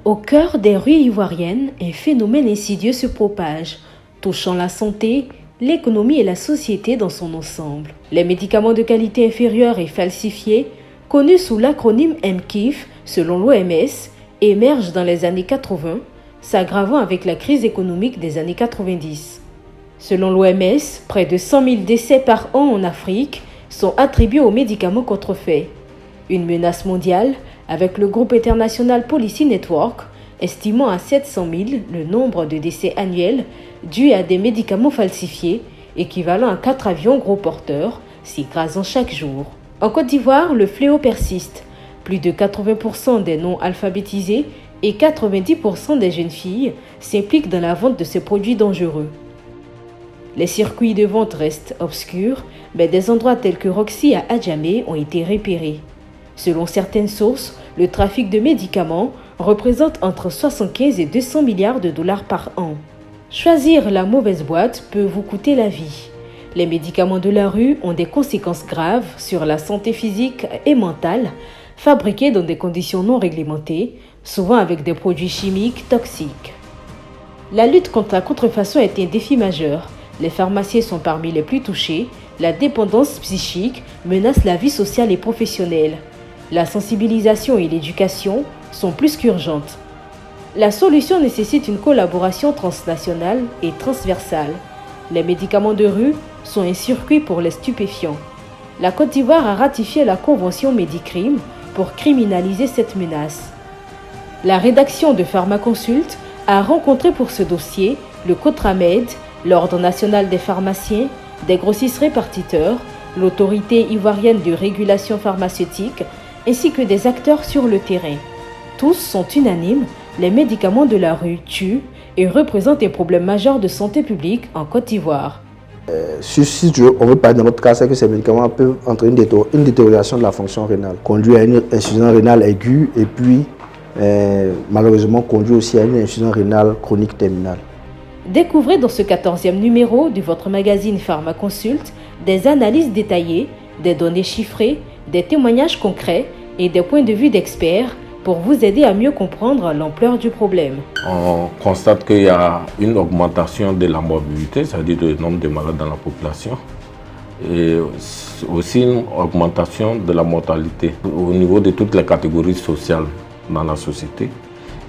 Au cœur des rues ivoiriennes, un phénomène insidieux se propage, touchant la santé, l'économie et la société dans son ensemble. Les médicaments de qualité inférieure et falsifiés, connus sous l'acronyme MKIF selon l'OMS, émergent dans les années 80, s'aggravant avec la crise économique des années 90. Selon l'OMS, près de 100 000 décès par an en Afrique sont attribués aux médicaments contrefaits. Une menace mondiale avec le groupe international Policy Network estimant à 700 000 le nombre de décès annuels dus à des médicaments falsifiés, équivalent à 4 avions gros porteurs, s'écrasant chaque jour. En Côte d'Ivoire, le fléau persiste. Plus de 80% des non-alphabétisés et 90% des jeunes filles s'impliquent dans la vente de ces produits dangereux. Les circuits de vente restent obscurs, mais des endroits tels que Roxy à Adjamé ont été repérés. Selon certaines sources, le trafic de médicaments représente entre 75 et 200 milliards de dollars par an. Choisir la mauvaise boîte peut vous coûter la vie. Les médicaments de la rue ont des conséquences graves sur la santé physique et mentale, fabriqués dans des conditions non réglementées, souvent avec des produits chimiques toxiques. La lutte contre la contrefaçon est un défi majeur. Les pharmaciens sont parmi les plus touchés. La dépendance psychique menace la vie sociale et professionnelle. La sensibilisation et l'éducation sont plus qu'urgentes. La solution nécessite une collaboration transnationale et transversale. Les médicaments de rue sont un circuit pour les stupéfiants. La Côte d'Ivoire a ratifié la Convention Médicrime pour criminaliser cette menace. La rédaction de Pharmaconsult a rencontré pour ce dossier le COTRAMED, l'Ordre national des pharmaciens, des grossistes répartiteurs, l'Autorité ivoirienne de régulation pharmaceutique, ainsi que des acteurs sur le terrain. Tous sont unanimes, les médicaments de la rue tuent et représentent un problème majeur de santé publique en Côte d'Ivoire. Si on veut parler dans notre cas, c'est que ces médicaments peuvent entraîner une détérioration de la fonction rénale, conduire à une insuffisance rénale aiguë et puis malheureusement conduire aussi à une insuffisance rénale chronique terminale. Découvrez dans ce 14e numéro de votre magazine Pharmaconsult des analyses détaillées, des données chiffrées, des témoignages concrets et des points de vue d'experts pour vous aider à mieux comprendre l'ampleur du problème. On constate qu'il y a une augmentation de la morbidité, c'est-à-dire le nombre de malades dans la population, et aussi une augmentation de la mortalité. Au niveau de toutes les catégories sociales dans la société,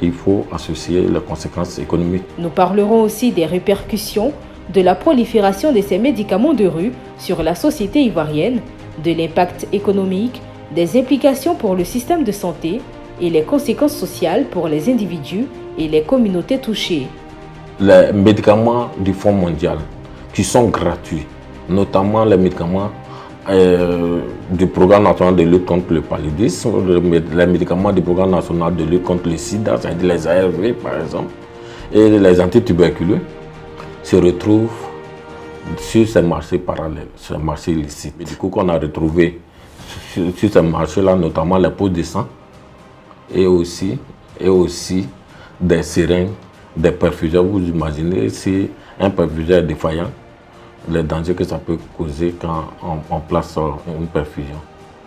il faut associer les conséquences économiques. Nous parlerons aussi des répercussions de la prolifération de ces médicaments de rue sur la société ivoirienne, de l'impact économique, des implications pour le système de santé et les conséquences sociales pour les individus et les communautés touchées. Les médicaments du Fonds mondial qui sont gratuits, notamment les médicaments du programme national de lutte contre le paludisme, les médicaments du programme national de lutte contre le sida, c'est-à-dire les ARV par exemple, et les antituberculeux, se retrouvent sur ces marchés parallèles, ces marchés illicites. Et du coup, qu'on a retrouvé sur ces marchés-là, notamment les pots de sang, et aussi des seringues, des perfuseurs. Vous imaginez si un perfuseur est défaillant, les dangers que ça peut causer quand on place une perfusion.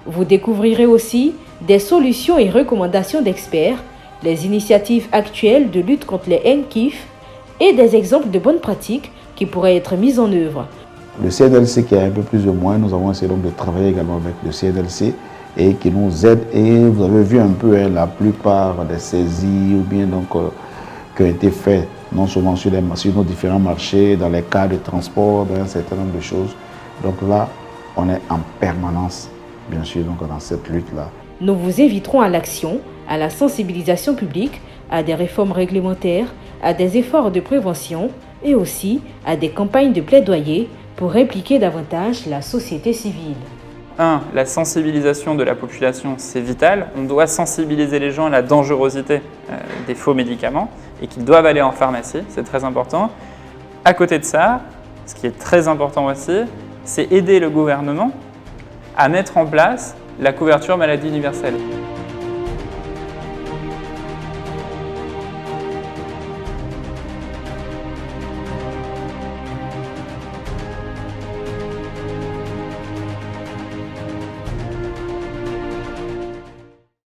Vous découvrirez aussi des solutions et recommandations d'experts, les initiatives actuelles de lutte contre les MKIF et des exemples de bonnes pratiques qui pourraient être mises en œuvre. Le CNLC qui a un peu plus de moyens, nous avons essayé donc de travailler également avec le CNLC et qui nous aide. Et vous avez vu un peu la plupart des saisies ou bien donc qui ont été faites non seulement sur nos différents marchés, dans les cas de transport, dans un certain nombre de choses. Donc là, on est en permanence, bien sûr, donc dans cette lutte-là. Nous vous inviterons à l'action, à la sensibilisation publique, à des réformes réglementaires, à des efforts de prévention et aussi à des campagnes de plaidoyer pour impliquer davantage la société civile. 1. La sensibilisation de la population, c'est vital. On doit sensibiliser les gens à la dangerosité des faux médicaments et qu'ils doivent aller en pharmacie, c'est très important. À côté de ça, ce qui est très important aussi, c'est aider le gouvernement à mettre en place la couverture maladie universelle.